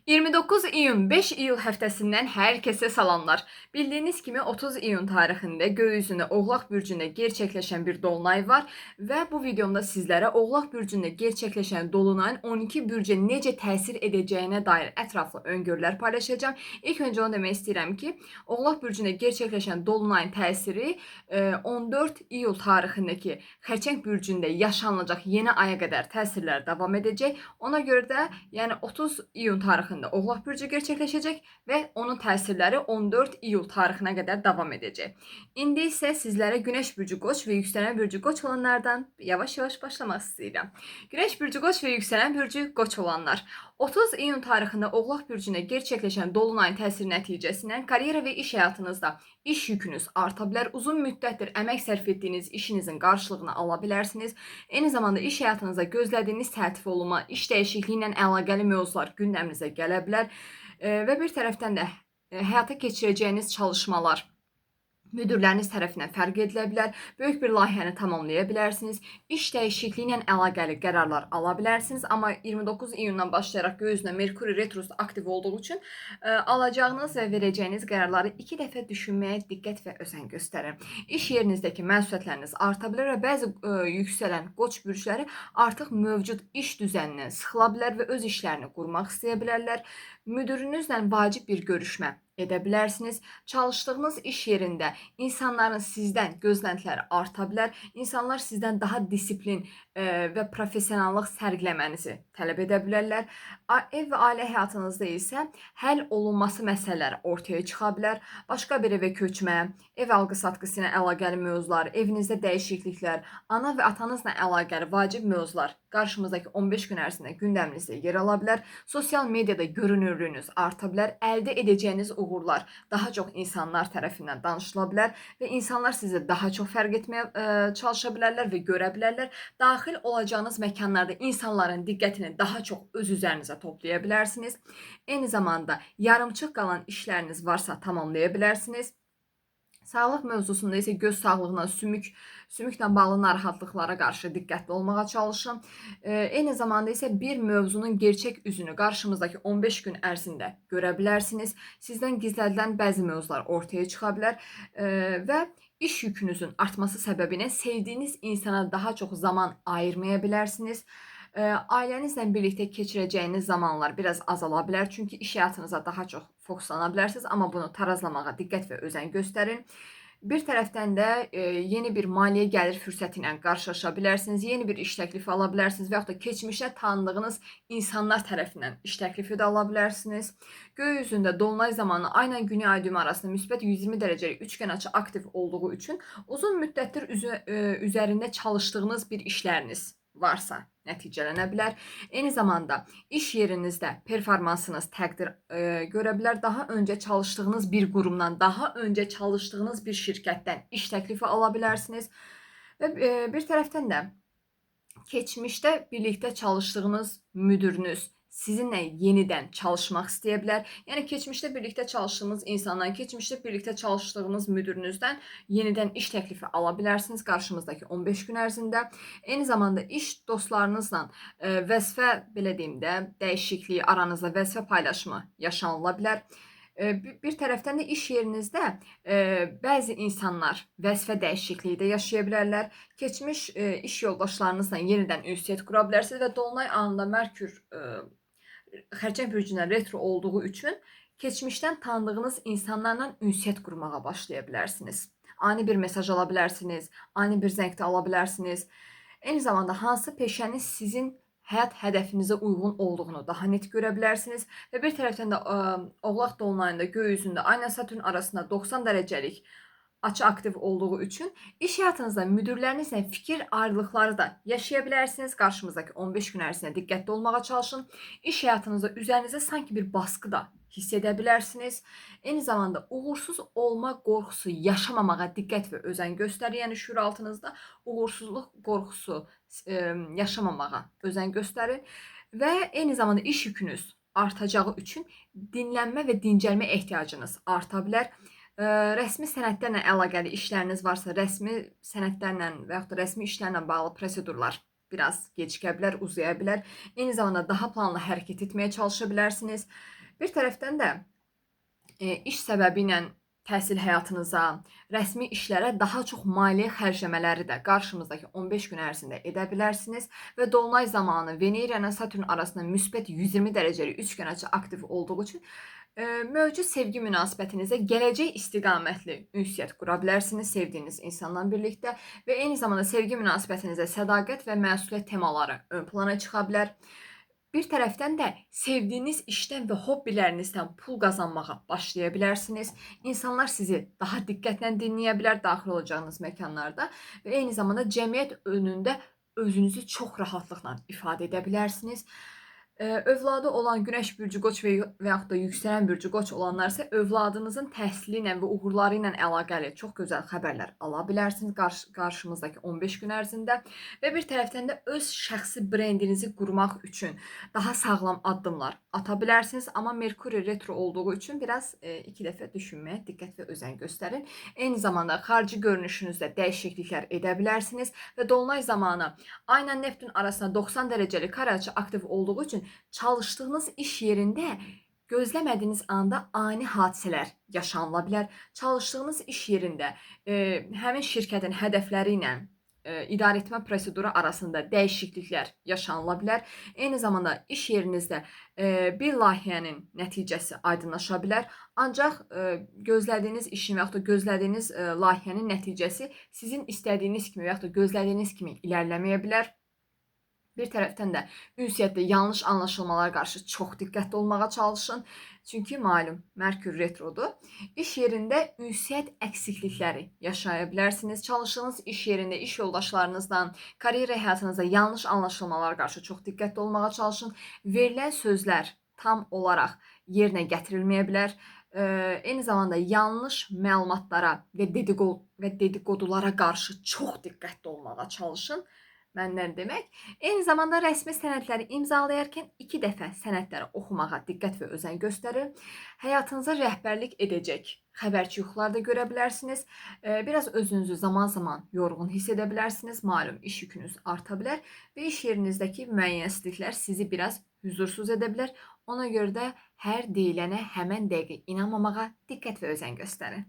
29 iyun 5 iyul həftəsindən hər kəsə salamlar. Bildiyiniz kimi 30 iyun tarixində göy üzündə Oğlaq bürcündə gerçəkləşən bir dolunay var və bu videomda sizlərə Oğlaq bürcündə gerçəkləşən dolunayın 12 bürcə necə təsir edəcəyinə dair ətraflı öngörülər paylaşacağam. İlk öncə onu demək istəyirəm ki, Oğlaq bürcündə gerçəkləşən dolunayın təsiri 14 iyul tarixindəki Xərçəng bürcündə yaşanılacaq yeni aya qədər təsirlər davam edəcək. Ona görə də, yəni 30 iyun tarixində Oğlaq bürcü gerçəkləşəcək və onun təsirləri 14 iyul tarixinə qədər davam edəcək. İndi isə sizlərə Günəş bürcü Qoç və yüksələn bürcü Qoç olanlardan yavaş-yavaş başlamaq istəyirəm. Günəş bürcü Qoç və yüksələn bürcü Qoç olanlar 30 iyun tarixində Oğlaq bürcündə gerçəkləşən dolunayın təsiri nəticəsindən karyera və iş həyatınızda iş yükünüz arta bilər. Uzun müddətdir əmək sərf etdiyiniz işinizin qarşılığını ala bilərsiniz. Eyni zamanda iş həyatınızda gözlədiyiniz tərtib olunma, iş dəyişikliyi ilə əlaqəli mövzular gündəminizə gələ bilər və bir tərəfdən də həyata keçirəcəyiniz çalışmalar müdürləriniz tərəfindən fərq edilə bilər, böyük bir layihəni tamamlaya bilərsiniz, iş dəyişikliyi ilə əlaqəli qərarlar ala bilərsiniz, amma 29 iyundan başlayaraq göy üzündə Merkuri retrosu aktiv olduğu üçün alacağınız və verəcəyiniz qərarları 2 dəfə düşünməyə diqqət və özen göstərin. İş yerinizdəki məsuliyyətləriniz arta bilər və bəzi yüksələn Qoç bürcləri artıq mövcud iş düzənindən sıxıla bilər və öz işlərini qurmaq istəyə bilərlər. Müdürünüzlə vacib bir görüşmə edə bilərsiniz. Çalışdığınız iş yerində insanların sizdən gözləntiləri arta bilər. İnsanlar sizdən daha disiplin və professionallıq sərgiləmənizi tələb edə bilərlər. Ev və ailə həyatınızda isə həll olunması məsələləri ortaya çıxa bilər. Başqa bir evə köçmə, ev alqı-satqısı ilə əlaqəli mövzular, evinizdə dəyişikliklər, ana və atanızla əlaqəli vacib mövzular qarşımızdakı 15 gün ərzində gündəminizdə yer ala bilər. Sosial mediada görünürlüyünüz arta bilər. Əldə edəcəyiniz uğurlar daha çox insanlar tərəfindən danışıla bilər və insanlar sizə daha çox fərq etməyə çalışa bilərlər və görə bilərlər. Daxil olacağınız məkanlarda insanların diqqətini daha çox öz üzərinizə toplaya bilərsiniz. Eyni zamanda yarımçıq qalan işləriniz varsa tamamlaya bilərsiniz. Sağlıq mövzusunda isə göz sağlığına, sümüklə bağlı narahatlıqlara qarşı diqqətli olmağa çalışın. Eyni zamanda isə bir mövzunun gerçək üzünü qarşımızdakı 15 gün ərzində görə bilərsiniz. Sizdən gizlədilən bəzi mövzular ortaya çıxa bilər və iş yükünüzün artması səbəbinə sevdiyiniz insana daha çox zaman ayırmaya bilərsiniz. Ailənizlə birlikdə keçirəcəyiniz zamanlar biraz azala bilər, çünki iş həyatınıza daha çox fokuslana bilərsiniz, amma bunu tarazlamağa diqqət və özen göstərin. Bir tərəfdən də yeni bir maliyyə gəlir fürsəti ilə qarşılaşa bilərsiniz, yeni bir iş təklifi ala bilərsiniz və yaxud da keçmişdə tanıdığınız insanlar tərəfindən iş təklifi də ala bilərsiniz. Göy üzündə dolunay zamanı ay ilə güney ay düymə arasında müsbət 120 dərəcəlik üçgən açı aktiv olduğu üçün uzun müddətdir üzərində çalışdığınız bir işləriniz varsa nəticələnə bilər. Eyni zamanda iş yerinizdə performansınız təqdir görə bilər. Daha öncə çalışdığınız bir qurumdan, daha öncə çalışdığınız bir şirkətdən iş təklifi ala bilərsiniz. Və bir tərəfdən də keçmişdə birlikdə çalışdığınız müdürünüz sizinlə yenidən çalışmaq istəyə bilər. Yəni keçmişdə birlikdə çalışdığınız insandan, keçmişdə birlikdə çalışdığınız müdürünüzdən yenidən iş təklifi ala bilərsiniz qarşımızdakı 15 gün ərzində. Eyni zamanda iş dostlarınızla vəzifə, belə deyim də, dəyişikliyi, aranızda vəzifə paylaşımı yaşanıla bilər. Bir tərəfdən də iş yerinizdə bəzi insanlar vəzifə dəyişikliyi də yaşaya bilərlər. Keçmiş iş yoldaşlarınızla yenidən ünsiyyət qura bilərsiniz və dolunay anında Merkür Xərçəng bürcündə retro olduğu üçün keçmişdən tanıdığınız insanlarla ünsiyyət qurmağa başlaya bilərsiniz. Ani bir mesaj ala bilərsiniz, ani bir zəng də ala bilərsiniz. Eyni zamanda hansı peşəniz sizin həyat hədəfinizə uyğun olduğunu daha net görə bilərsiniz və bir tərəfdən də Oğlaq dolunayında göy üzündə Ay ilə Satürn arasında 90 dərəcəlik açı aktiv olduğu üçün iş həyatınızda müdürlərinizlə fikir ayrılıqları da yaşaya bilərsiniz. Qarşımızdakı 15 gün ərzində diqqətli olmağa çalışın. İş həyatınızda üzərinizə sanki bir baskı da hiss edə bilərsiniz. Eyni zamanda uğursuz olma qorxusu yaşamamağa diqqət və özen göstərin. Yəni şüur altınızda uğursuzluq qorxusu yaşamamağa özen göstərin və eyni zamanda iş yükünüz artacağı üçün dinlənmə və dincəlmə ehtiyacınız arta bilər. Rəsmi sənədlərlə əlaqəli işləriniz varsa, rəsmi sənədlərlə və yaxud da rəsmi işlərlə bağlı prosedurlar biraz gecikə bilər, uzaya bilər. Eyni zamanda daha planlı hərəkət etməyə çalışa bilərsiniz. Bir tərəfdən də iş səbəbi ilə təhsil həyatınıza, rəsmi işlərə daha çox maliyyə xərcləmələri də qarşımızdakı 15 gün ərzində edə bilərsiniz və dolunay zamanı Venera ilə Saturn arasında müsbət 120 dərəcəlik üçgənəcə aktiv olduğu üçün mövcud sevgi münasibətinizdə gələcək istiqamətli ünsiyyət qura bilərsiniz sevdiyiniz insanla birlikdə və eyni zamanda sevgi münasibətinizdə sədaqət və məsuliyyət temaları ön plana çıxa bilər. Bir tərəfdən də sevdiyiniz işdən və hobbilərinizdən pul qazanmağa başlaya bilərsiniz. İnsanlar sizi daha diqqətlə dinləyə bilər daxil olacağınız məkanlarda və eyni zamanda cəmiyyət önündə özünüzü çox rahatlıqla ifadə edə bilərsiniz. Övladı olan Günəş bürcü Qoç və yaxud da yüksələn bürcü Qoç olanlar isə övladınızın təhsili ilə və uğurları ilə əlaqəli çox gözəl xəbərlər ala bilərsiniz qarşımızdakı 15 gün ərzində və bir tərəfdən də öz şəxsi brendinizi qurmaq üçün daha sağlam addımlar ata bilərsiniz. Amma Merkuri retro olduğu üçün biraz 2 dəfə düşünməyə diqqət və özen göstərin. Eyni zamanda xarici görünüşünüzdə dəyişikliklər edə bilərsiniz və dolunay zamanı Ay ilə Neptun arasında 90 dərəcəlik kare açı aktiv olduğu üçün çalışdığınız iş yerində gözləmədiyiniz anda ani hadisələr yaşanıla bilər. Çalışdığınız iş yerində həmin şirkətin hədəfləri ilə idarəetmə proseduru arasında dəyişikliklər yaşanıla bilər. Eyni zamanda iş yerinizdə bir layihənin nəticəsi aydınlaşa bilər. Ancaq gözlədiyiniz işin və yaxud da gözlədiyiniz layihənin nəticəsi sizin istədiyiniz kimi və yaxud da gözlədiyiniz kimi irəliləməyə bilər. Bir tərəfdən də ünsiyyətdə yanlış anlaşılmalara qarşı çox diqqətli olmağa çalışın. Çünki malum Merkür retrodur. İş yerində ünsiyyət əksiklikləri yaşaya bilərsiniz. Çalışdığınız iş yerində iş yoldaşlarınızdan, karyera həyatınızda yanlış anlaşılmalara qarşı çox diqqətli olmağa çalışın. Verilən sözlər tam olaraq yerinə gətirilməyə bilər. Eyni zamanda yanlış məlumatlara və dedikodulara qarşı çox diqqətli olmağa çalışın. Məndən demək. Eyni zamanda rəsmi sənədləri imzalayarkən 2 dəfə sənədləri oxumağa diqqət və özen göstərin. Həyatınıza rəhbərlik edəcək xəbərçi yuxular da görə bilərsiniz. Biraz özünüzü zaman-zaman yorğun hiss edə bilərsiniz. Malum iş yükünüz arta bilər və iş yerinizdəki müəyyənsizliklər sizi biraz huzursuz edə bilər. Ona görə də hər deyilənə həmən dəqiqə inanmamağa diqqət və özen göstərin.